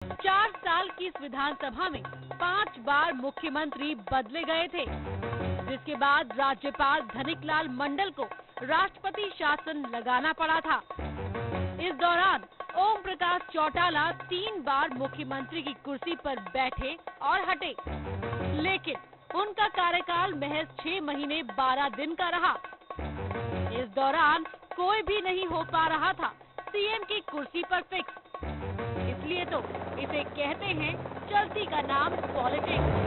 4 साल की इस विधानसभा में 5 बार मुख्यमंत्री बदले गए थे, जिसके बाद राज्यपाल धनिकलाल मंडल को राष्ट्रपति शासन लगाना पड़ा था। इस दौरान ओम प्रकाश चौटाला 3 बार मुख्यमंत्री की कुर्सी पर बैठे और हटे, लेकिन उनका कार्यकाल महज 6 महीने 12 दिन का रहा। इस दौरान कोई भी नहीं हो पा रहा था सीएम की कुर्सी पर फिक्स, इसलिए तो इसे कहते हैं चलती का नाम पॉलिटिक्स।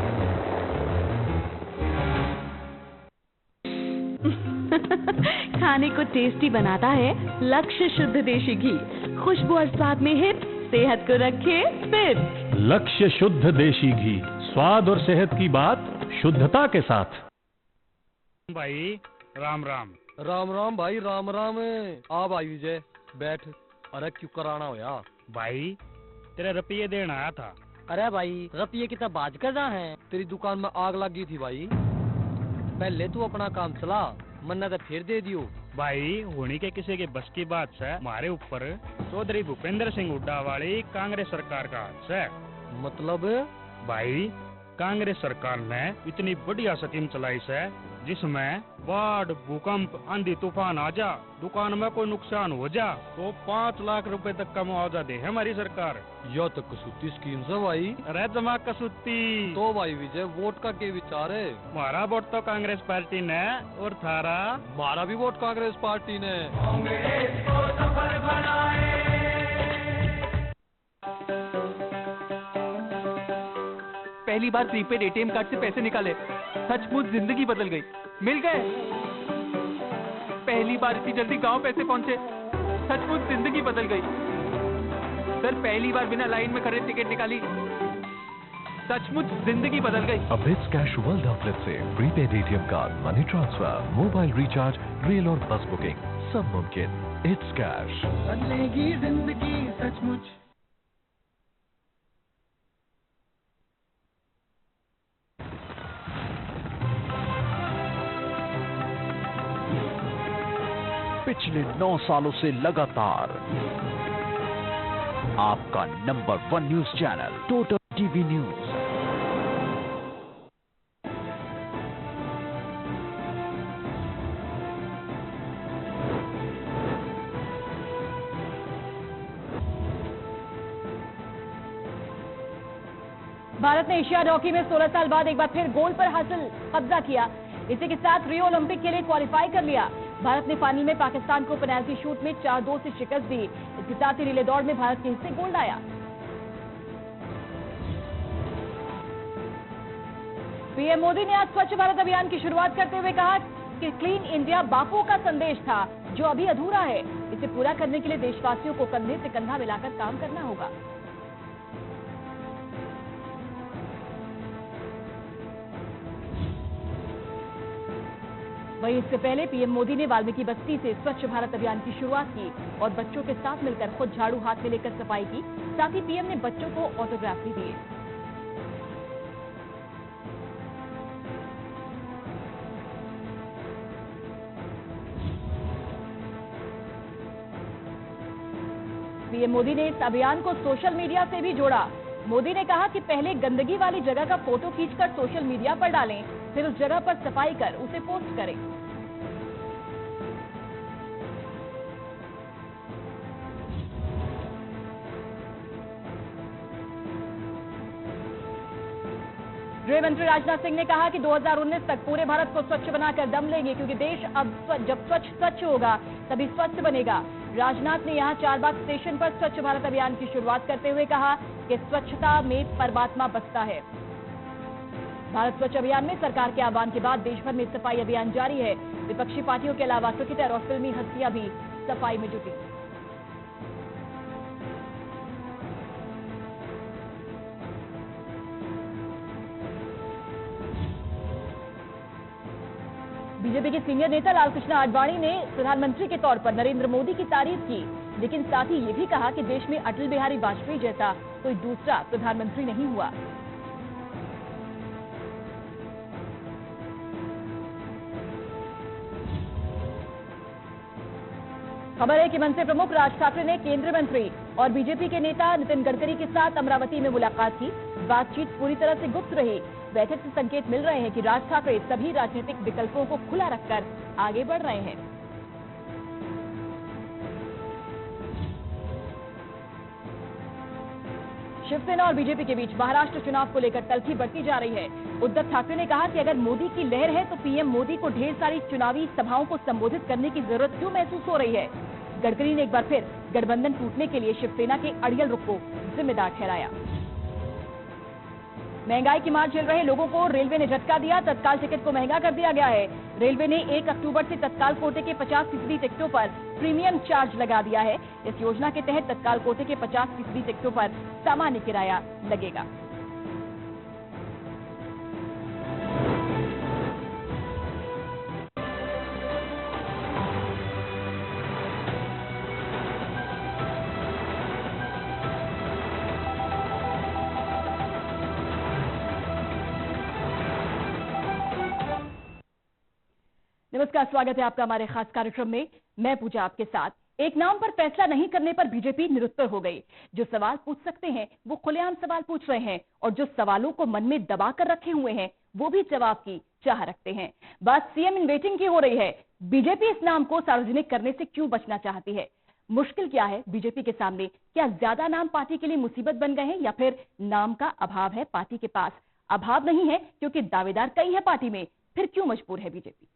खाने को टेस्टी बनाता है लक्ष्य शुद्ध देशी घी। खुशबू और स्वाद में हिट, सेहत को रखे फिट। लक्ष्य शुद्ध देशी घी, स्वाद और सेहत की बात शुद्धता के साथ। भाई राम राम। राम राम भाई, राम राम। आ भाई विजय बैठ। अरे क्यों कराना हो यार? भाई तेरे रुपये देना आया था। अरे भाई रुपये की तो बात कर रहा है, तेरी दुकान में आग लगी थी भाई। पहले तू अपना काम चला, मन्ना तो फिर दे दियो। भाई होनी के किसी के बस की बात है, हमारे ऊपर चौधरी भूपेंद्र सिंह हुड्डा वाली कांग्रेस सरकार का हाथ है। मतलब भाई कांग्रेस सरकार ने इतनी बढ़िया स्कीम चलाई है जिसमें बाढ़, भूकंप, आंधी तूफान आ जा, दुकान में कोई नुकसान हो जा तो 5 लाख रुपए तक का मुआवजा दे है हमारी सरकार। यह तो कसूती स्कीम है भाई। अरे जमा कसूती तो भाई विजय वोट का क्या विचार है? हमारा वोट तो कांग्रेस पार्टी ने और थारा? हमारा भी वोट कांग्रेस पार्टी ने। कांग्रेस को सफल बनाए। पहली बार प्रीपेड एटीएम कार्ड से पैसे निकाले, सचमुच जिंदगी बदल गई। मिल गए। पहली बार इतनी जल्दी गांव पैसे पहुंचे, सचमुच जिंदगी बदल गई। सर पहली बार बिना लाइन में खड़े टिकट निकाली, सचमुच जिंदगी बदल गई। अब इट्स कैश वर्ल्ड आउटलेट से prepaid ATM card, money transfer, mobile recharge, rail और बस बुकिंग सब मुमकिन। It's cash. बदलेगी जिंदगी सचमुच। पिछले 9 सालों से लगातार आपका number 1 news channel total TV news. Bharat ने एशियाड हॉकी में 16 साल बाद एक बार फिर गोल्ड पर हासिल कब्जा किया। इसी के साथ रियो ओलंपिक के लिए क्वालिफाई कर लिया। भारत ने फाइनल में पाकिस्तान को पेनल्टी शूट में 4-2 से शिकस्त दी। इसके साथ ही रिले दौड़ में भारत के हिस्से गोल्ड आया। पीएम मोदी ने आज स्वच्छ भारत अभियान की शुरुआत करते हुए कहा कि क्लीन इंडिया बापू का संदेश था जो अभी अधूरा है। इसे पूरा करने के लिए देशवासियों को कंधे से कंधा मिलाकर काम करना होगा। वहीं इससे पहले पीएम मोदी ने वाल्मीकि बस्ती से स्वच्छ भारत अभियान की शुरुआत की और बच्चों के साथ मिलकर खुद झाड़ू हाथ में लेकर सफाई की। साथ ही पीएम ने बच्चों को ऑटोग्राफ भी दिए। पीएम मोदी ने इस अभियान को सोशल मीडिया से भी जोड़ा। मोदी ने कहा कि पहले गंदगी वाली जगह का फोटो खींचकर सोशल मीडिया पर डालें, फिर उस जगह पर सफाई कर उसे पोस्ट करें। गृह मंत्री राजनाथ सिंह ने कहा कि 2019 तक पूरे भारत को स्वच्छ बनाकर दम लेंगे, क्योंकि देश अब जब स्वच्छ होगा तभी स्वस्थ बनेगा। राजनाथ ने यहां चारबाग स्टेशन पर स्वच्छ भारत अभियान की शुरुआत करते हुए कहा कि स्वच्छता में परमात्मा बसता है। भारत स्वच्छ अभियान में सरकार के आह्वान के बाद देश भर में सफाई अभियान जारी है। विपक्षी पार्टियों के अलावा क्रिकेटर और फिल्मी हस्तियां भी सफाई में जुटी। बीजेपी के सीनियर नेता लालकृष्ण आडवाणी ने प्रधानमंत्री के तौर पर नरेंद्र मोदी की तारीफ की, लेकिन साथ ही ये भी कहा कि देश में अटल बिहारी वाजपेयी जैसा कोई दूसरा प्रधानमंत्री नहीं हुआ। खबर है कि मनसे प्रमुख राज ठाकरे ने केंद्रीय मंत्री और बीजेपी के नेता नितिन गडकरी के साथ अमरावती में मुलाकात की। बातचीत पूरी तरह से गुप्त रही। बैठक से संकेत मिल रहे हैं कि राज ठाकरे सभी राजनीतिक विकल्पों को खुला रखकर आगे बढ़ रहे हैं। शिवसेना और बीजेपी के बीच महाराष्ट्र चुनाव को लेकर तल्खी बढ़ती जा रही है। उद्धव ठाकरे ने कहा कि अगर मोदी की लहर है तो पीएम मोदी को ढेर सारी चुनावी सभाओं को संबोधित करने की जरूरत क्यों महसूस हो रही है। गडकरी ने एक बार फिर गठबंधन टूटने के लिए शिवसेना के अड़ियल रुख को जिम्मेदार ठहराया। महंगाई की मार झेल रहे लोगों को रेलवे ने झटका दिया। तत्काल टिकट को महंगा कर दिया गया है। रेलवे ने 1 अक्टूबर से तत्काल कोटे के 50% टिकटों पर प्रीमियम चार्ज लगा दिया है। इस योजना के तहत तत्काल कोटे के 50% टिकटों पर सामान्य किराया लगेगा। नमस्कार, स्वागत है आपका हमारे खास कार्यक्रम में। मैं पूजा आपके साथ। एक नाम पर फैसला नहीं करने पर बीजेपी निरुत्तर हो गई। जो सवाल पूछ सकते हैं वो खुलेआम सवाल पूछ रहे हैं और जो सवालों को मन में दबा कर रखे हुए हैं वो भी जवाब की चाह रखते हैं। बात सीएम इन वेटिंग की हो रही है। बीजेपी इस नाम को सार्वजनिक करने से क्यों बचना चाहती है? मुश्किल क्या है बीजेपी के सामने? क्या ज्यादा नाम पार्टी के लिए मुसीबत बन गए हैं या फिर नाम का अभाव है पार्टी के पास? अभाव नहीं है क्योंकि दावेदार कई है पार्टी में, फिर क्यों मजबूर है बीजेपी?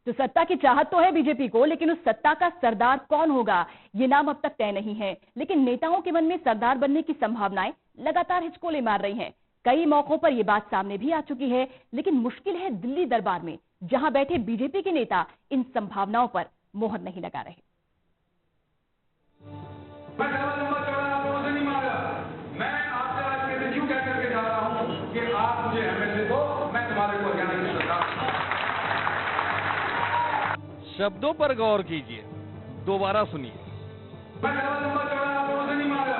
तो सत्ता की चाहत तो है बीजेपी को, लेकिन उस सत्ता का सरदार कौन होगा ये नाम अब तक तय नहीं है। लेकिन नेताओं के मन में सरदार बनने की संभावनाएं लगातार हिचकोले मार रही हैं। कई मौकों पर ये बात सामने भी आ चुकी है, लेकिन मुश्किल है दिल्ली दरबार में, जहां बैठे बीजेपी के नेता इन संभावनाओं पर मोहर नहीं लगा रहे। मैं आपसे आज के दिन यूं कह करके जा रहा हूं कि आप मुझे एमएलए दो, मैं तुम्हारे को हरियाणा की सरकार। शब्दों पर गौर कीजिए, दोबारा सुनिए। मैं लंबा चौड़ा आप लोगों से नहीं मांगा।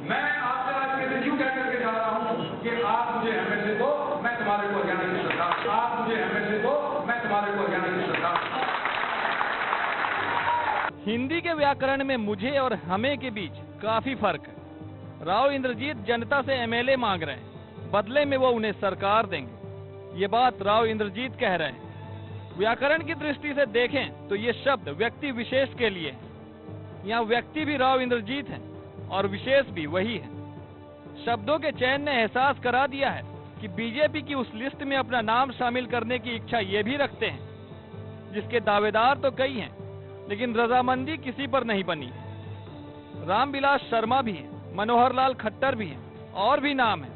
मैं आपसे आज के दिन यूं कह करके जा रहा हूं कि आप मुझे एमएलए दो, मैं तुम्हारे को हरियाणा की सरकार। आप मुझे एमएलए दो, मैं तुम्हारे को हरियाणा की सरकार। हिंदी के व्याकरण में मुझे और हमें के बीच काफी फर्क है। राव इंद्रजीत जनता से एमएलए मांग रहे हैं, बदले में वो उन्हें सरकार देंगे। ये बात राव इंद्रजीत कह रहे हैं। व्याकरण की दृष्टि से देखें तो ये शब्द व्यक्ति विशेष के लिए है। यहाँ व्यक्ति भी राव इंद्रजीत हैं और विशेष भी वही है। शब्दों के चयन ने एहसास करा दिया है कि बीजेपी की उस लिस्ट में अपना नाम शामिल करने की इच्छा ये भी रखते हैं जिसके दावेदार तो कई हैं, लेकिन रजामंदी किसी पर नहीं बनी। रामविलास शर्मा भी है, मनोहर लाल खट्टर भी हैं और भी नाम है,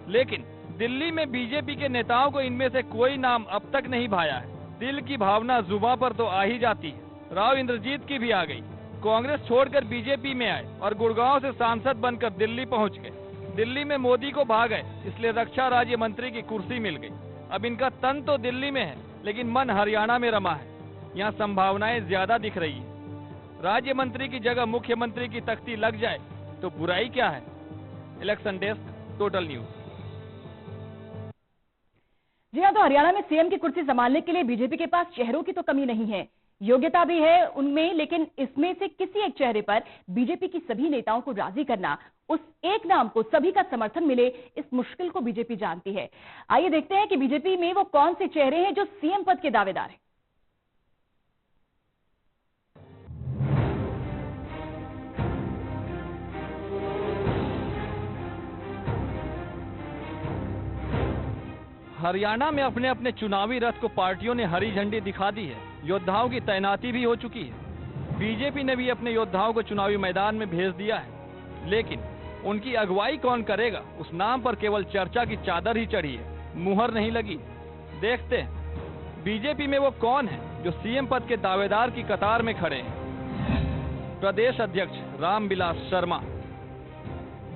लेकिन दिल्ली में बीजेपी के नेताओं को इनमें से कोई नाम अब तक नहीं भाया है। दिल की भावना जुबां पर तो आ ही जाती है। राव इंद्रजीत की भी आ गई। कांग्रेस छोड़कर बीजेपी में आए और गुड़गांव से सांसद बनकर दिल्ली पहुंच गए। दिल्ली में मोदी को भा गए, इसलिए रक्षा राज्य मंत्री की कुर्सी मिल गई। अब इनका तन तो दिल्ली में है, लेकिन मन हरियाणा में रमा है। यहाँ संभावनाएं ज्यादा दिख रही है। राज्य मंत्री की जगह मुख्यमंत्री की तख्ती लग जाए तो बुराई क्या है। Election desk, total news. जी हाँ, तो हरियाणा में सीएम की कुर्सी संभालने के लिए बीजेपी के पास चेहरों की तो कमी नहीं है, योग्यता भी है उनमें, लेकिन इसमें से किसी एक चेहरे पर बीजेपी की सभी नेताओं को राजी करना, उस एक नाम को सभी का समर्थन मिले, इस मुश्किल को बीजेपी जानती है। आइए देखते हैं कि बीजेपी में वो कौन से चेहरे हैं जो सीएम पद के दावेदार हैं। हरियाणा में अपने अपने चुनावी रथ को पार्टियों ने हरी झंडी दिखा दी है। योद्धाओं की तैनाती भी हो चुकी है। बीजेपी ने भी अपने योद्धाओं को चुनावी मैदान में भेज दिया है, लेकिन उनकी अगुवाई कौन करेगा उस नाम पर केवल चर्चा की चादर ही चढ़ी है, मुहर नहीं लगी। देखते हैं बीजेपी में वो कौन है जो सीएम पद के दावेदार की कतार में खड़े हैं। प्रदेश अध्यक्ष रामविलास शर्मा।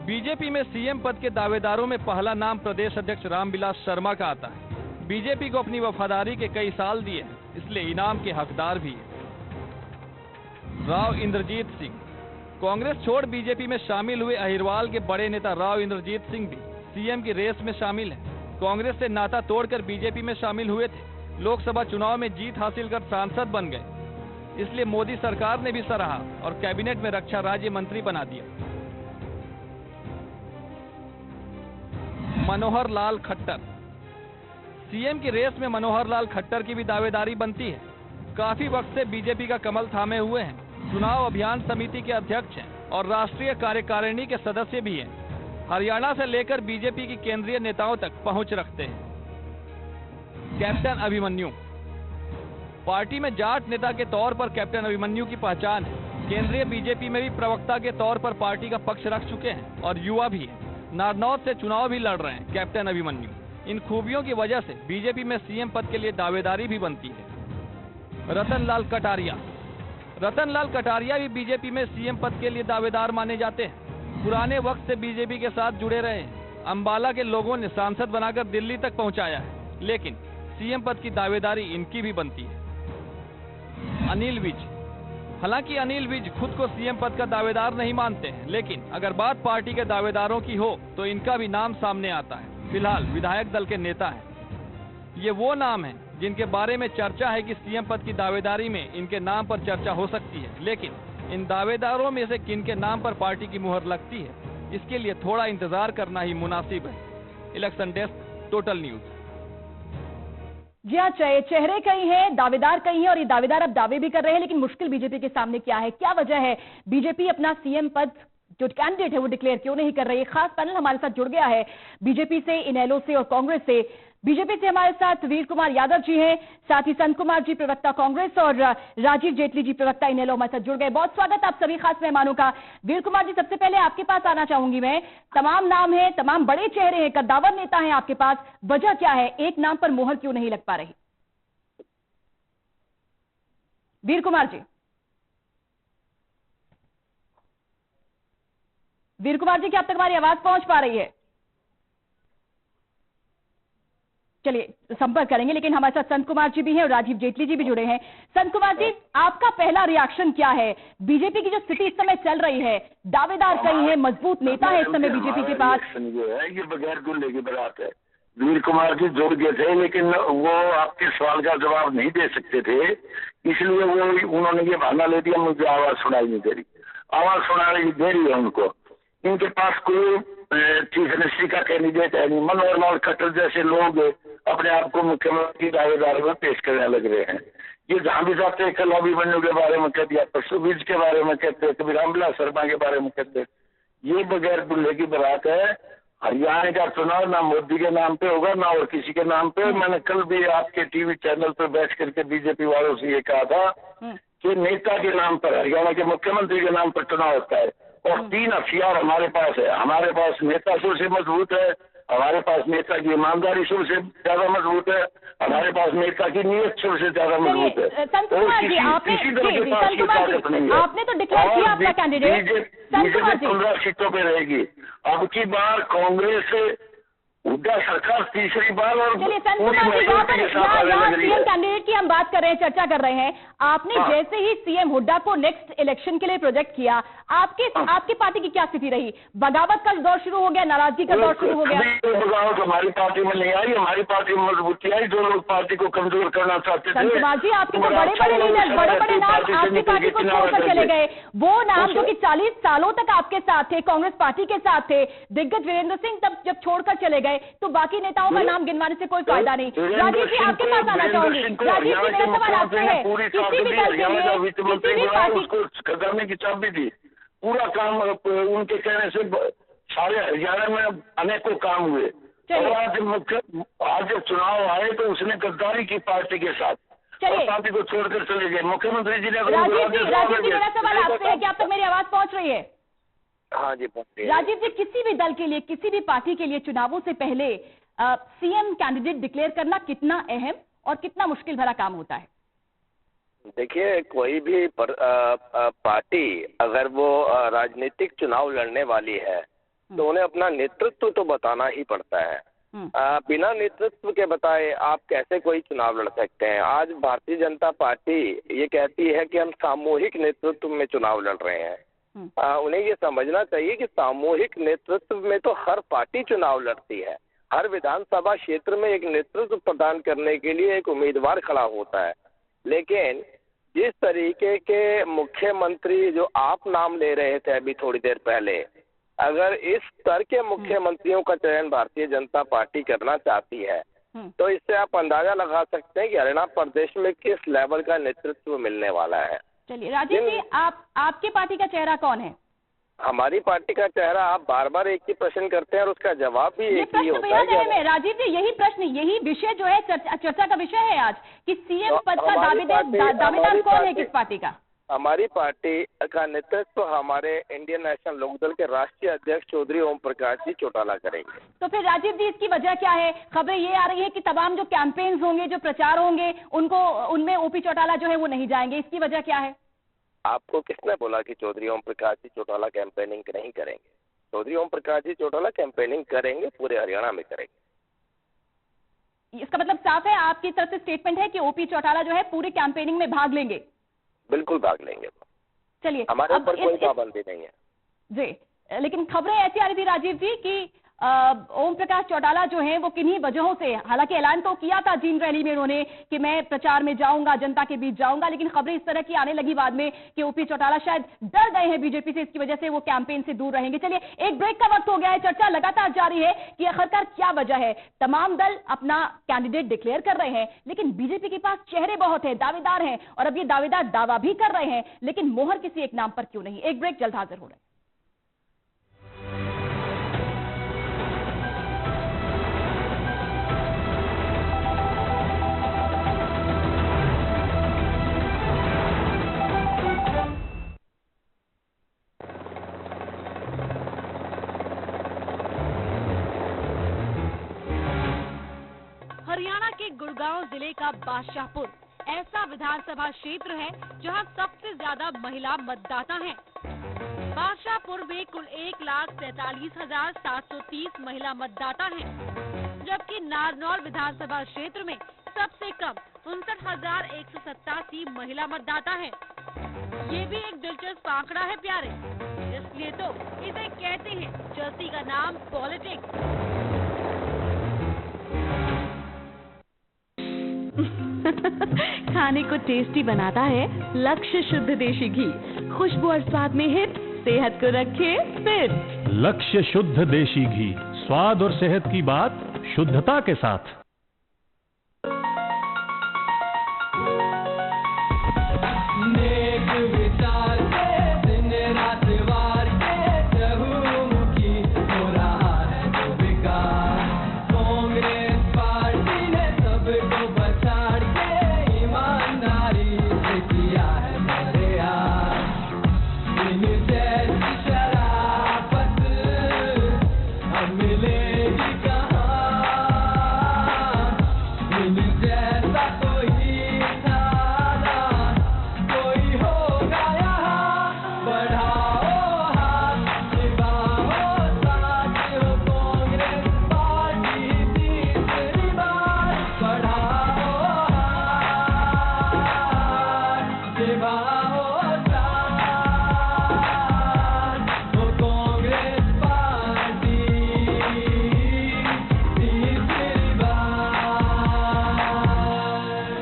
बीजेपी में सीएम पद के दावेदारों में पहला नाम प्रदेश अध्यक्ष रामविलास शर्मा का आता है। बीजेपी को अपनी वफादारी के कई साल दिए हैं, इसलिए इनाम के हकदार भी है। राव इंद्रजीत सिंह। कांग्रेस छोड़ बीजेपी में शामिल हुए अहिरवाल के बड़े नेता राव इंद्रजीत सिंह भी सीएम की रेस में शामिल हैं। कांग्रेस से नाता तोड़कर बीजेपी में शामिल हुए थे। लोकसभा चुनाव में जीत हासिल कर सांसद बन गए, इसलिए मोदी सरकार ने भी सराहा और कैबिनेट में रक्षा राज्य मंत्री बना दिया। मनोहर लाल खट्टर, सीएम की रेस में मनोहर लाल खट्टर की भी दावेदारी बनती है। काफी वक्त से बीजेपी का कमल थामे हुए हैं, चुनाव अभियान समिति के अध्यक्ष हैं और राष्ट्रीय कार्यकारिणी के सदस्य भी हैं। हरियाणा से लेकर बीजेपी की केंद्रीय नेताओं तक पहुंच रखते हैं। कैप्टन अभिमन्यु, पार्टी में जाट नेता के तौर पर कैप्टन अभिमन्यु की पहचान है। केंद्रीय बीजेपी में भी प्रवक्ता के तौर पर पार्टी का पक्ष रख चुके हैं और युवा भी है। नारनौल से चुनाव भी लड़ रहे हैं कैप्टन अभिमन्यु। इन खूबियों की वजह से बीजेपी में सीएम पद के लिए दावेदारी भी बनती है। रतनलाल कटारिया, रतनलाल कटारिया भी बीजेपी में सीएम पद के लिए दावेदार माने जाते हैं। पुराने वक्त से बीजेपी के साथ जुड़े रहे हैं। अंबाला के लोगों ने सांसद बनाकर दिल्ली तक पहुंचाया है, लेकिन सीएम पद की दावेदारी इनकी भी बनती है। अनिल विज, हालांकि अनिल विज खुद को सीएम पद का दावेदार नहीं मानते हैं, लेकिन अगर बात पार्टी के दावेदारों की हो तो इनका भी नाम सामने आता है। फिलहाल विधायक दल के नेता हैं। ये वो नाम हैं जिनके बारे में चर्चा है कि सीएम पद की दावेदारी में इनके नाम पर चर्चा हो सकती है, लेकिन इन दावेदारों में से किन के नाम पर पार्टी की मुहर लगती है, इसके लिए थोड़ा इंतजार करना ही मुनासिब है। Election desk, total news. जी हाँ, चेहरे कई हैं, दावेदार कई हैं और ये दावेदार अब दावे भी कर रहे हैं, लेकिन मुश्किल बीजेपी के सामने क्या है, क्या वजह है बीजेपी अपना सीएम पद जो कैंडिडेट है वो डिक्लेयर क्यों नहीं कर रही है? खास पैनल हमारे साथ जुड़ गया है बीजेपी से, इनेलो से और कांग्रेस से। बीजेपी से हमारे साथ वीर कुमार यादव जी हैं, साथ ही संत कुमार जी प्रवक्ता कांग्रेस और राजीव जेटली जी प्रवक्ता इनेलो हमारे साथ जुड़ गए। बहुत स्वागत आप सभी खास मेहमानों का। वीर कुमार जी, सबसे पहले आपके पास आना चाहूंगी मैं। तमाम नाम है, तमाम बड़े चेहरे हैं, कद्दावर नेता हैं आपके पास, वजह क्या है, एक नाम पर मोहर क्यों नहीं लग पा रही? वीर कुमार जी, वीर कुमार जी, क्या अब तक हमारी आवाज पहुंच पा रही है? चलिए संपर्क करेंगे, लेकिन हमारे साथ संत कुमार जी भी हैं और राजीव जेटली जी भी जुड़े हैं। संत कुमार जी, आपका पहला रिएक्शन क्या है? बीजेपी की जो स्थिति इस समय चल रही है, दावेदार कई हैं, मजबूत नेता है इस समय बीजेपी के पास। ये बगैर गुल्ले की बात है। वीर कुमार जी जुड़ गए थे, लेकिन वो आपके सवाल का जवाब नहीं दे सकते थे, इसलिए उन्होंने ये बहाना ले दिया मुझे आवाज सुनाई नहीं दे रही। आवाज सुनाई दे रही है उनको। इनके पास कोई चीफ मिनिस्ट्री का कैंडिडेट है नहीं। मनोहर लाल खट्टर जैसे लोग अपने आप को मुख्यमंत्री दावेदार में पेश करने लग रहे हैं। ये जहां भी जाते हैं, कल अभिमन्यु के बारे में कह दिया, परसों विज के बारे में कहते हैं, कभी रामविलास शर्मा के बारे में कहते हैं। ये बगैर दुल्हे की बारात है। हरियाणा का चुनाव ना मोदी के नाम पे होगा ना और किसी के नाम पे। मैंने कल भी आपके टीवी चैनल पर बैठ करके बीजेपी वालों से ये कहा था कि नेता के नाम पर, हरियाणा के मुख्यमंत्री के नाम पर चुनाव होता है और 3 हथियार हमारे पास है। हमारे पास नेता सबसे मजबूत है, हमारे पास नेता की ईमानदारी सबसे ज्यादा मजबूत है, हमारे पास नेता की नीयत सबसे ज्यादा मजबूत है। आपने तो डिक्लेयर किया आपका कैंडिडेट। बीजेपी 15 सीटों पे रहेगी। अब की बार कांग्रेस हुड्डा सरकार तीसरी बार और सीएम कैंडिडेट की हम बात कर रहे हैं, चर्चा कर रहे हैं। आपने जैसे ही सीएम हुड्डा को नेक्स्ट इलेक्शन के लिए प्रोजेक्ट किया, आपकी पार्टी की क्या स्थिति रही? बगावत का दौर शुरू हो गया, नाराजगी का दौर शुरू हो गया? बगावत हमारी पार्टी में नहीं आई, हमारी पार्टी में मजबूती आई। जो लोग पार्टी को कमजोर करना चाहते थे, संत जी आपके तो बड़े बड़े लीडर, बड़े बड़े नाम आपकी पार्टी को छोड़कर चले गए। वो नाम जो कि 40 सालों तक आपके साथ थे, कांग्रेस पार्टी के साथ थे, दिग्गज वीरेंद्र सिंह, तब जब छोड़कर चले गए तो बाकी नेताओं का नाम गिनवाने से कोई फायदा नहीं। राजीव जी, आपके पास आना चाहूंगी। राजीव जी, मेरा सवाल आपसे है, किसी भी दल के लिए, किसी भी पार्टी उसको खजाने की चाबी दी, पूरा काम उनके कहने से सारे हरियाणा में अनेकों काम हुए। और आज जब चुनाव आए तो उसने गद्दारी की पार्टी के साथ, पार्टी को छोड़कर चले गए। मुख्यमंत्री जी ने राजीव जी, मेरा सवाल आपसे है कि आप तक मेरी आवाज पहुंच रही है? हाँ जी, राजीव जी, किसी भी दल के लिए, किसी भी पार्टी के लिए चुनावों से पहले सीएम कैंडिडेट डिक्लेयर करना कितना अहम और कितना मुश्किल भरा काम होता है? देखिए, कोई भी पार्टी अगर वो राजनीतिक चुनाव लड़ने वाली है तो उन्हें अपना नेतृत्व तो बताना ही पड़ता है। बिना नेतृत्व के बताए आप कैसे कोई चुनाव लड़ सकते हैं? आज भारतीय जनता पार्टी ये कहती है कि हम सामूहिक नेतृत्व में चुनाव लड़ रहे हैं, उन्हें ये समझना चाहिए कि सामूहिक नेतृत्व में तो हर पार्टी चुनाव लड़ती है। हर विधानसभा क्षेत्र में एक नेतृत्व प्रदान करने के लिए एक उम्मीदवार खड़ा होता है। लेकिन जिस तरीके के मुख्यमंत्री जो आप नाम ले रहे थे अभी थोड़ी देर पहले, अगर इस स्तर के मुख्यमंत्रियों का चयन भारतीय जनता पार्टी करना चाहती है तो इससे आप अंदाजा लगा सकते हैं कि हरियाणा प्रदेश में किस लेवल का नेतृत्व मिलने वाला है। चलिए राजीव जी, आपकी पार्टी का चेहरा कौन है? हमारी पार्टी का चेहरा, आप बार बार एक ही प्रश्न करते हैं और उसका जवाब भी एक ही होता है। राजीव जी, यही प्रश्न, यही विषय जो है चर्चा का विषय है आज कि सीएम पद का दावेदार कौन है किस पार्टी का? हमारी पार्टी का नेतृत्व हमारे इंडियन नेशनल लोकदल के राष्ट्रीय अध्यक्ष चौधरी ओम प्रकाश जी चौटाला करेंगे। तो फिर राजीव जी, इसकी वजह क्या है? खबरें ये आ रही है कि तमाम जो कैंपेन्स होंगे, जो प्रचार होंगे, उनमें ओपी चौटाला जो है वो नहीं जाएंगे। इसकी वजह क्या है? आपको किसने बोला कि चौधरी ओम प्रकाश जी चौटाला कैंपेनिंग नहीं करेंगे? चौधरी ओम प्रकाश जी चौटाला कैंपेनिंग करेंगे, पूरे हरियाणा में करेंगे। इसका मतलब साफ है, आपकी तरफ से स्टेटमेंट है कि ओपी चौटाला जो है पूरी कैंपेनिंग में भाग लेंगे? बिल्कुल भाग लेंगे। चलिए, हमारे ऊपर कोई पाबंदी नहीं है जी। लेकिन खबरें ऐसी आ रही थी राजीव जी कि ओम प्रकाश चौटाला जो हैं वो किन्हीं वजहों से, हालांकि ऐलान तो किया था जींद रैली में उन्होंने कि मैं प्रचार में जाऊंगा, जनता के बीच जाऊंगा, लेकिन खबरें इस तरह की आने लगी बाद में कि ओपी चौटाला शायद डर गए हैं बीजेपी से, इसकी वजह से वो कैंपेन से दूर रहेंगे। चलिए, एक ब्रेक का वक्त हो गया है। चर्चा लगातार जारी है कि आखिरकार क्या वजह है। तमाम दल अपना कैंडिडेट डिक्लेयर कर रहे हैं, लेकिन बीजेपी के पास चेहरे बहुत है, दावेदार हैं, और अब ये दावेदार दावा भी कर रहे हैं, लेकिन मोहर किसी एक नाम पर क्यों नहीं? एक ब्रेक, जल्द हाजिर हो रहे हैं। हरियाणा के गुड़गांव जिले का बादशाहपुर ऐसा विधानसभा क्षेत्र है जहां सबसे ज्यादा महिला मतदाता हैं। बादशाहपुर में कुल 1,47,730 महिला मतदाता हैं, जबकि नारनौल विधानसभा क्षेत्र में सबसे कम 59,187 महिला मतदाता हैं। ये भी एक दिलचस्प आंकड़ा है प्यारे, इसलिए तो इसे कहते हैं चलती का नाम पॉलिटिक्स। खाने को टेस्टी बनाता है लक्ष्य शुद्ध देशी घी। खुशबू और स्वाद में हिट, सेहत को रखे फिट। लक्ष्य शुद्ध देशी घी, स्वाद और सेहत की बात शुद्धता के साथ।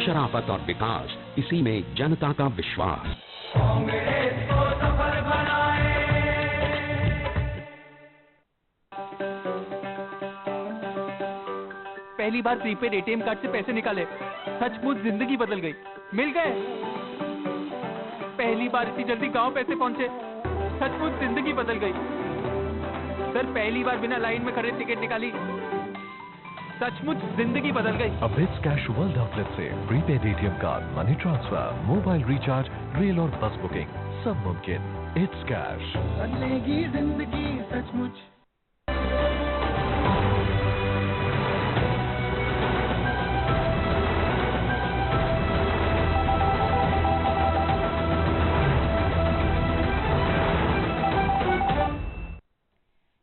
शराफत और विकास, इसी में जनता का विश्वास। पहली बार प्रीपेड एटीएम कार्ड से पैसे निकाले, सचमुच जिंदगी बदल गई। मिल गए। पहली बार इतनी जल्दी गांव पैसे पहुंचे, सचमुच जिंदगी बदल गई। सर, पहली बार बिना लाइन में खड़े टिकट निकाली, सचमुच जिंदगी बदल गई। अब इट्स कैश वर्ल्ड आउटलेट से prepaid ATM card, money transfer, mobile recharge, rail और बस बुकिंग, सब मुमकिन। It's cash. बदलेगी जिंदगी सचमुच।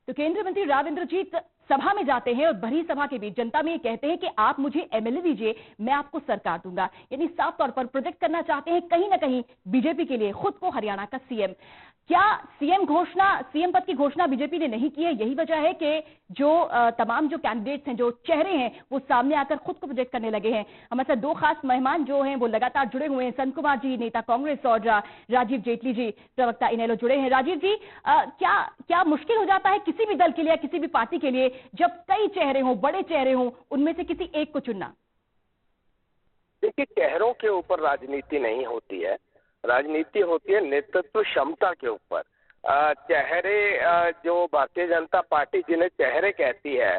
तो केंद्रीय मंत्री राव इंद्रजीत सभा में जाते हैं और भरी सभा के बीच जनता में ये कहते हैं कि आप मुझे एमएलए दीजिए, मैं आपको सरकार दूंगा। यानी साफ तौर पर प्रोजेक्ट करना चाहते हैं कहीं ना कहीं बीजेपी के लिए खुद को हरियाणा का सीएम। क्या सीएम पद की घोषणा बीजेपी ने नहीं की है? यही वजह है कि जो तमाम जो कैंडिडेट्स हैं, जो चेहरे हैं, वो सामने आकर खुद को प्रोजेक्ट करने लगे हैं। हमारे साथ दो खास मेहमान जो हैं वो लगातार जुड़े हुए हैं। संत कुमार जी, नेता कांग्रेस, और राजीव जेटली जी, प्रवक्ता इनेलो, जुड़े हैं। राजीव जी, क्या मुश्किल हो जाता है किसी भी दल के लिए, किसी भी पार्टी के लिए, जब कई चेहरे हों, बड़े चेहरे हों, उनमें से किसी एक को चुनना? देखिए, चेहरों के ऊपर राजनीति नहीं होती है, राजनीति होती है नेतृत्व क्षमता के ऊपर। चेहरे जो भारतीय जनता पार्टी जिन्हें चेहरे कहती है,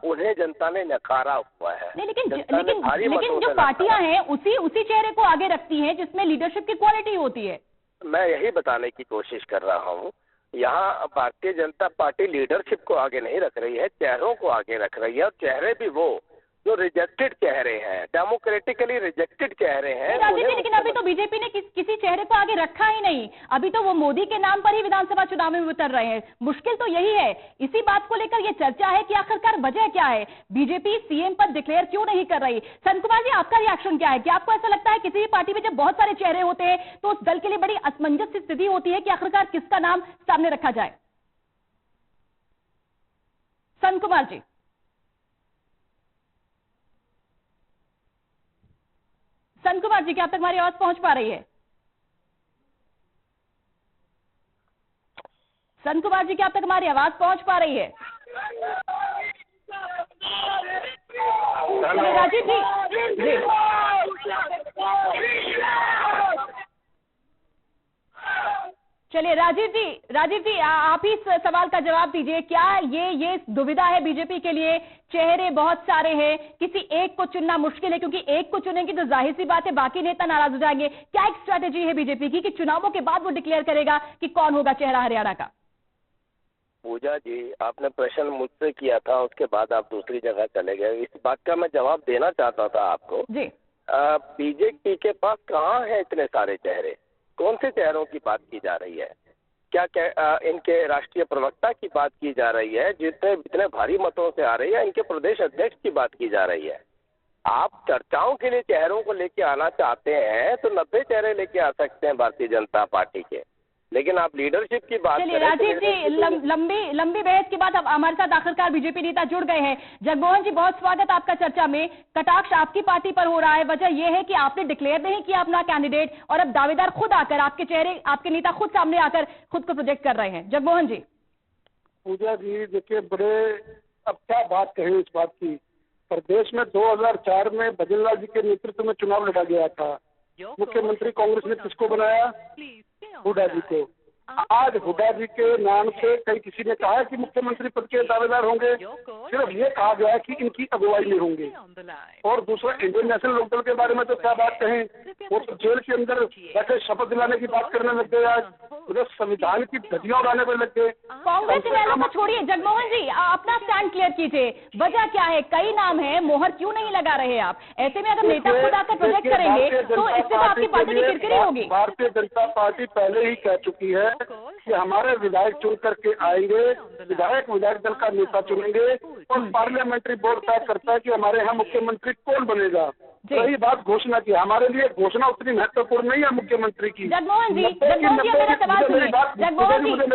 उन्हें जनता ने नकारा हुआ है। लेकिन जो पार्टियां हैं उसी चेहरे को आगे रखती हैं जिसमें लीडरशिप की क्वालिटी होती है। मैं यही बताने की कोशिश कर रहा हूँ, यहाँ भारतीय जनता पार्टी लीडरशिप को आगे नहीं रख रही है, चेहरों को आगे रख रही है। और चेहरे भी वो जो रिजेक्टेड चेहरे हैं, डेमोक्रेटिकली रिजेक्टेड चेहरे हैं। लेकिन अभी तो बीजेपी ने किसी चेहरे को आगे रखा ही नहीं। अभी तो वो मोदी के नाम पर ही विधानसभा चुनाव में उतर रहे हैं। मुश्किल तो यही है। इसी बात को लेकर ये चर्चा है कि आखिरकार वजह क्या है, बीजेपी सीएम पद डिक्लेयर क्यों नहीं कर रही? संत कुमार जी, आपका रिएक्शन क्या है? क्या आपको ऐसा लगता है किसी भी पार्टी में जब बहुत सारे चेहरे होते हैं तो उस दल के लिए बड़ी असमंजस की स्थिति होती है कि आखिरकार किसका नाम सामने रखा जाए? संत कुमार जी। संत कुमार जी, क्या अब तक हमारी आवाज पहुंच पा रही है? संत कुमार जी, क्या अब तक हमारी आवाज पहुंच पा रही है? राजीव जी, चलिए राजीव जी, आप ही इस सवाल का जवाब दीजिए। क्या ये दुविधा है बीजेपी के लिए? चेहरे बहुत सारे हैं, किसी एक को चुनना मुश्किल है, क्योंकि एक को चुनेंगे तो जाहिर सी बात है बाकी नेता नाराज हो जाएंगे। क्या एक स्ट्रैटेजी है बीजेपी की कि चुनावों के बाद वो डिक्लेयर करेगा कि कौन होगा चेहरा हरियाणा का? पूजा जी, आपने प्रश्न मुझसे किया था, उसके बाद आप दूसरी जगह चले गए। इस बात का मैं जवाब देना चाहता था आपको जी। बीजेपी के पास कहाँ है इतने सारे चेहरे? कौन से चेहरों की बात की जा रही है? क्या इनके राष्ट्रीय प्रवक्ता की बात की जा रही है जितने भारी मतों से आ रही है? इनके प्रदेश अध्यक्ष की बात की जा रही है? आप चर्चाओं के लिए चेहरों को लेके आना चाहते हैं तो 90 चेहरे लेके आ सकते हैं भारतीय जनता पार्टी के, लेकिन आप लीडरशिप की बात चलिए राजीव जी, लंबी बहस के बाद अब हमारे साथ आखिरकार बीजेपी नेता जुड़ गए हैं। जगमोहन जी, बहुत स्वागत आपका चर्चा में। कटाक्ष आपकी पार्टी पर हो रहा है, वजह यह है कि आपने डिक्लेयर नहीं किया अपना कैंडिडेट और अब दावेदार खुद आकर, आपके नेता खुद सामने आकर खुद को प्रोजेक्ट कर रहे हैं। जगमोहन जी। पूजा जी, देखिए, अब क्या बात कहें इस बात की। प्रदेश में 2004 में भजनलाल जी के नेतृत्व में चुनाव लड़ा गया था। मुख्यमंत्री कांग्रेस ने किसको बनाया? हुड्डा जी को। आज हुड्डा जी के नाम से कई किसी ने कहा है कि मुख्यमंत्री पद के दावेदार होंगे, सिर्फ ये कहा गया है कि इनकी अगुवाई में होंगे। और दूसरा, इंडियन नेशनल लोकदल के बारे में तो क्या बात कहें, वो तो जेल के अंदर बैठे शपथ दिलाने की बात करने लग गए, आज उधर संविधान की धज्जियां उड़ाने पर लग गए। कांग्रेस को छोड़िए, जगमोहन जी अपना स्टैंड क्लियर कीजिए, वजह क्या है? कई नाम है, मोहर क्यों नहीं लगा रहे आप? ऐसे में अगर नेता खुद आकर प्रोजेक्ट करेंगे तो इससे तो आपकी पार्टी की किरकिरी होगी। भारतीय जनता पार्टी पहले ही कह चुकी है कि हमारे विधायक चुन करके आएंगे, विधायक दल का नेता चुनेंगे और पार्लियामेंट्री बोर्ड तय करता है कि हमारे यहाँ मुख्यमंत्री कौन बनेगा। रही बात घोषणा की, हमारे लिए घोषणा उतनी महत्वपूर्ण नहीं है मुख्यमंत्री की। जगमोहन जी, मेरा सवाल सुनिए। मुझे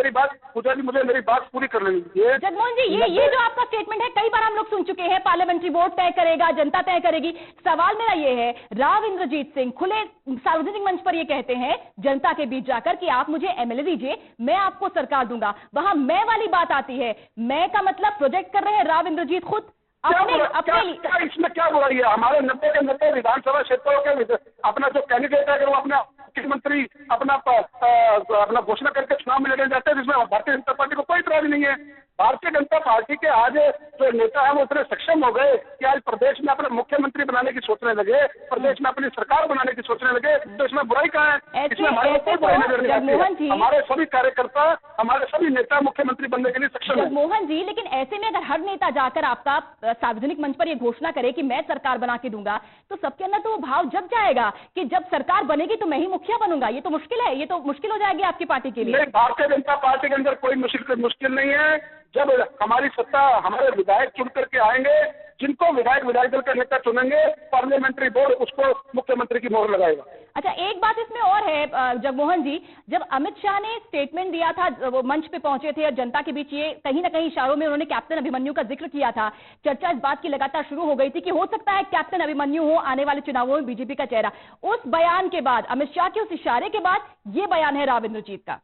मेरी बात पूरी कर लेनी चाहिए। जगमोहन जी, ये जो आपका स्टेटमेंट है कई बार हम लोग सुन चुके हैं, पार्लियामेंट्री बोर्ड तय करेगा, जनता तय करेगी। सवाल मेरा ये है, राव इंद्रजीत सिंह खुले सार्वजनिक मंच पर ये कहते हैं जनता के बीच जाकर कि आप मुझे एमएलए दीजिए, मैं आपको सरकार दूंगा। वहां मैं वाली बात आती है, मैं का मतलब प्रोजेक्ट कर रहे हैं राव इंद्रजीत खुद क्या इसमें क्या बुराई है? हमारे 90 के 90 विधानसभा क्षेत्रों के अपना जो कैंडिडेट है, अगर वो अपना मुख्यमंत्री अपना घोषणा करके चुनाव में लड़ने जाते हैं, जिसमें भारतीय जनता पार्टी को कोई इतराज नहीं है। भारतीय जनता पार्टी के आज जो नेता है वो इतने सक्षम हो गए कि आज प्रदेश में अपना मुख्यमंत्री बनाने की सोचने लगे, प्रदेश में अपनी सरकार बनाने की सोचने लगे, तो इसमें बुराई कहाँ है? इसमें हमारे कोई बुराई नजर नहीं आती। हमारे सभी कार्यकर्ता, हमारे सभी नेता मुख्यमंत्री बनने के लिए सक्षम है। मोहन जी, लेकिन ऐसे में अगर हर नेता जाकर आपका सार्वजनिक मंच पर यह घोषणा करे कि मैं सरकार बना के दूंगा, तो सबके अंदर तो वो भाव जग जाएगा कि जब सरकार बनेगी तो मैं ही मुखिया बनूंगा। ये तो मुश्किल है, ये तो मुश्किल हो जाएगी आपकी पार्टी के लिए। भारतीय जनता पार्टी के अंदर कोई मुश्किल नहीं है। जब हमारी सत्ता हमारे विधायक चुन करके आएंगे, जिनको विधायक दल का नेता चुनेंगे, पार्लियामेंट्री बोर्ड उसको मुख्यमंत्री की मोहर लगाएगा। अच्छा, एक बात इसमें और है जगमोहन जी, जब अमित शाह ने स्टेटमेंट दिया था, वो मंच पे पहुंचे थे और जनता के बीच ये कहीं ना कहीं इशारों में उन्होंने कैप्टन अभिमन्यु का जिक्र किया था, चर्चा इस बात की लगातार शुरू हो गई थी कि हो सकता है कैप्टन अभिमन्यु हो आने वाले चुनावों में बीजेपी का चेहरा। उस बयान के बाद, अमित शाह के उस इशारे के बाद ये बयान है राव इंद्रजीत का,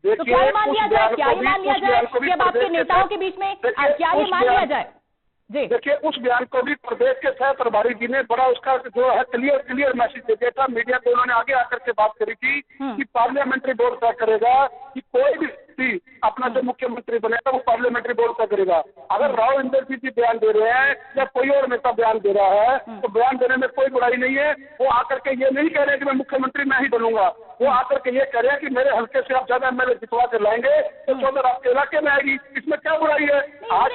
तो क्या ये मान लिया जाए, कि अब आपके नेताओं के बीच में क्या ये मान लिया जाए? देखिए, उस बयान को भी प्रदेश के सह प्रभारी जी ने बड़ा उसका जो है क्लियर मैसेज दे दिया था। मीडिया को उन्होंने आगे आकर के बात करी थी कि पार्लियामेंट्री बोर्ड तय करेगा कि कोई भी अपना जो मुख्यमंत्री बनेगा वो पार्लियामेंट्री बोर्ड तय करेगा। अगर राव इंद्रजीत जी बयान दे रहे हैं या कोई और नेता बयान दे रहा है तो बयान देने में कोई बुराई नहीं है। वो आकर के ये नहीं कह रहे कि मैं मुख्यमंत्री मैं ही बनूंगा, वो आकर के ये कह रहे हैं कि मेरे हल्के से आप ज्यादा एमएलए जितवा के लाएंगे तो चौधर आपके इलाके में आएगी, इसमें क्या बुराई है? आज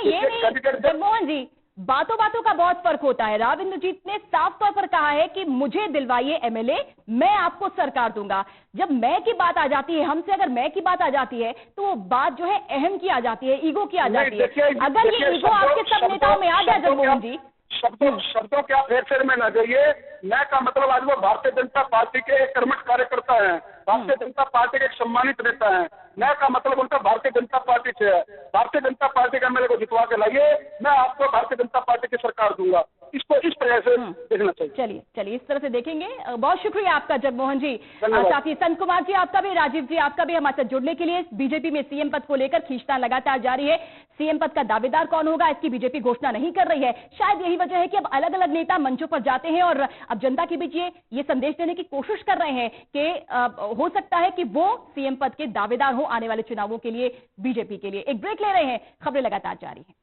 जगमोहन जी, बातों बातों का बहुत फर्क होता है। राव इंद्रजीत ने साफ तौर पर कहा है कि मुझे दिलवाइए एमएलए, मैं आपको सरकार दूंगा। जब मैं की बात आ जाती है, हमसे अगर मैं की बात आ जाती है तो वो बात जो है अहम की आ जाती है, ईगो की आ जाती है। अगर ये ईगो आपके सब नेताओं में आ गया जगमोहन जी, शब्दों क्या फेर में न जाइए। मैं का मतलब आज वो भारतीय जनता पार्टी के एक कर्मठ कार्यकर्ता हैं, भारतीय जनता पार्टी के एक सम्मानित नेता हैं। मैं का मतलब उनका भारतीय जनता पार्टी से है। भारतीय जनता पार्टी का मेरे को जितवा के लाइए, मैं आपको भारतीय जनता पार्टी की सरकार दूंगा। इसको इस तरह से देखना चाहिए। चलिए इस तरह से देखेंगे। बहुत शुक्रिया आपका जगमोहन जी। साथ ही संत कुमार जी आपका भी, राजीव जी आपका भी हमारे साथ जुड़ने के लिए। बीजेपी में सीएम पद को लेकर खींचतान लगातार जारी है। सीएम पद का दावेदार कौन होगा इसकी बीजेपी घोषणा नहीं कर रही है। शायद यही वजह है कि अब अलग अलग नेता मंचों पर जाते हैं और अब जनता के बीच ये संदेश देने की कोशिश कर रहे हैं कि हो सकता है कि वो सीएम पद के दावेदार हो आने वाले चुनावों के लिए बीजेपी के लिए। एक ब्रेक ले रहे हैं, खबरें लगातार जारी हैं।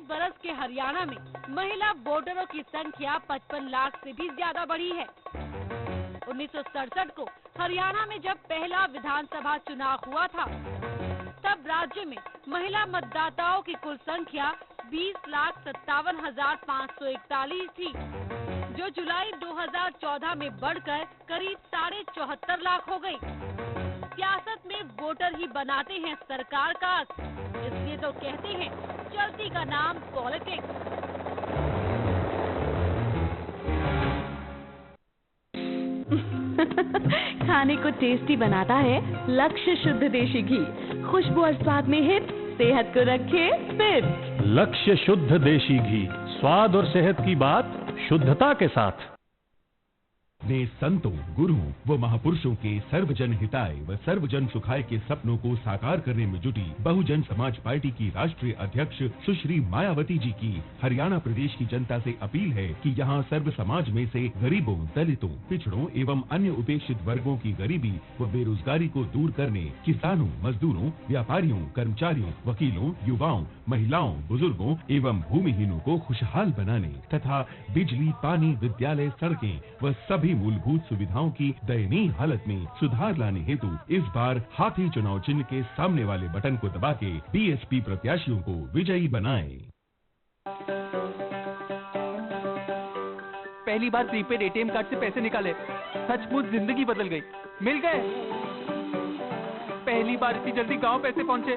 बरस के हरियाणा में महिला वोटरों की संख्या 55 लाख से भी ज्यादा बढ़ी है। 1967 को हरियाणा में जब पहला विधानसभा चुनाव हुआ था तब राज्य में महिला मतदाताओं की कुल संख्या 20,57,541 थी, जो जुलाई 2014 में बढ़कर करीब 74.5 लाख हो गई। सियासत में वोटर ही बनाते हैं सरकार का, इसलिए तो कहते हैं चलती का नाम पॉलिटिक्स। खाने को टेस्टी बनाता है लक्ष्य शुद्ध देशी घी। खुशबू और स्वाद में हिट, सेहत को रखे फिट। लक्ष्य शुद्ध देशी घी, स्वाद और सेहत की बात शुद्धता के साथ। ने संतों, गुरुओं व महापुरुषों के सर्वजन हिताय व सर्वजन सुखाय के सपनों को साकार करने में जुटी बहुजन समाज पार्टी की राष्ट्रीय अध्यक्ष सुश्री मायावती जी की हरियाणा प्रदेश की जनता से अपील है कि यहां सर्व समाज में से गरीबों, दलितों, पिछड़ों एवं अन्य उपेक्षित वर्गों की गरीबी व बेरोजगारी को दूर करने किसानों, मजदूरों, व्यापारियों, कर्मचारियों, वकीलों, युवाओं, महिलाओं, बुजुर्गों एवं भूमिहीनों को खुशहाल बनाने तथा बिजली, पानी, विद्यालय, सड़कें व सभी मूलभूत सुविधाओं की दयनीय हालत में सुधार लाने हेतु इस बार हाथी चुनाव चिन्ह के सामने वाले बटन को दबा के बीएसपी प्रत्याशियों को विजयी बनाएं। पहली बार प्रीपेड एटीएम कार्ड से पैसे निकाले, सचमुच जिंदगी बदल गई। मिल गए। पहली बार इतनी जल्दी गांव पैसे पहुंचे,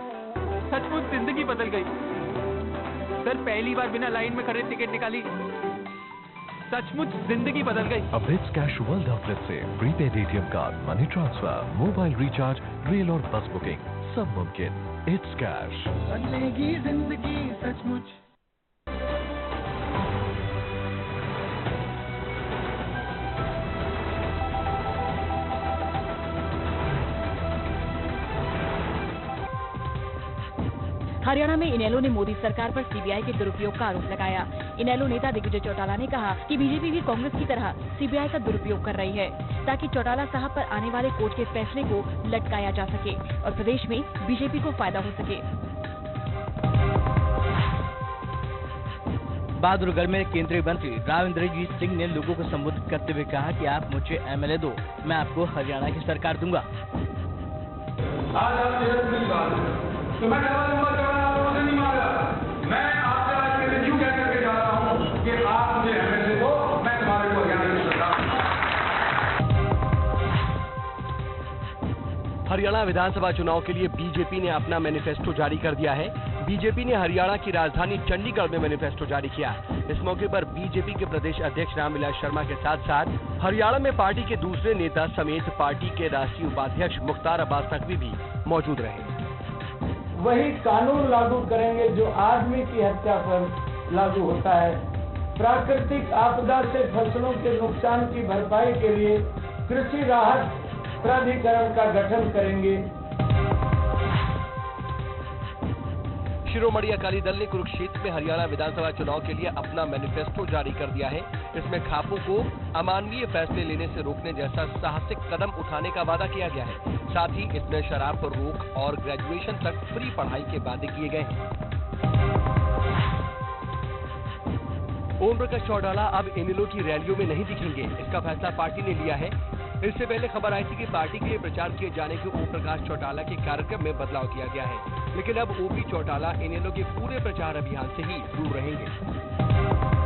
सचमुच जिंदगी बदल गई। सर पहली बार बिना लाइन में खड़े टिकट निकाली, सचमुच जिंदगी बदल गई। अब इट्स कैश वर्ल्ड आउटलेट से prepaid ATM card, money transfer, mobile recharge, rail और बस बुकिंग सब मुमकिन। It's cash. बदलेगी जिंदगी सचमुच। हरियाणा में इनेलो ने मोदी सरकार पर सीबीआई के दुरुपयोग का आरोप लगाया। इनेलो नेता दिग्विजय चौटाला ने कहा कि बीजेपी भी कांग्रेस की तरह सीबीआई का दुरुपयोग कर रही है ताकि चौटाला साहब पर आने वाले कोर्ट के फैसले को लटकाया जा सके और प्रदेश में बीजेपी को फायदा हो सके। बहादुरगढ़ में केंद्रीय मंत्री राव इंद्रजीत सिंह ने लोगों को संबोधित करते हुए कहा कि आप मुझे एमएलए दो, मैं आपको हरियाणा की सरकार दूंगा। आज आप सेहत की बात है तो मैं लंबा चौड़ा आप लोगों से नहीं मांगा। मैं आपसे आज के दिन यूं कह करके जा रहा हूं कि आप मुझे एमएलए दो, मैं तुम्हारे को हरियाणा की सरकार। हरियाणा विधानसभा चुनाव के लिए बीजेपी ने अपना मैनिफेस्टो जारी कर दिया है। बीजेपी ने हरियाणा की राजधानी चंडीगढ़ में मैनिफेस्टो जारी किया। इस मौके पर बीजेपी के प्रदेश अध्यक्ष रामविलास शर्मा के साथ साथ हरियाणा में पार्टी के दूसरे नेता समेत पार्टी के राष्ट्रीय उपाध्यक्ष मुख्तार अब्बास नकवी भी मौजूद रहे। वही कानून लागू करेंगे जो आदमी की हत्या पर लागू होता है। प्राकृतिक आपदा से फसलों के नुकसान की भरपाई के लिए कृषि राहत प्राधिकरण का गठन करेंगे। शिरोमणि अकाली दल ने कुरुक्षेत्र में हरियाणा विधानसभा चुनाव के लिए अपना मैनिफेस्टो जारी कर दिया है। इसमें खापों को अमानवीय फैसले लेने से रोकने जैसा साहसिक कदम उठाने का वादा किया गया है। साथ ही इसमें शराब पर रोक और ग्रेजुएशन तक फ्री पढ़ाई के वादे किए गए हैं। ओम प्रकाश चौटाला अब इनेलो की रैलियों में नहीं दिखेंगे, इसका फैसला पार्टी ने लिया है। इससे पहले खबर आई थी कि पार्टी के लिए प्रचार किए जाने के ओम प्रकाश चौटाला के कार्यक्रम में बदलाव किया गया है, लेकिन अब ओपी चौटाला इनेलो के पूरे प्रचार अभियान से ही दूर रहेंगे।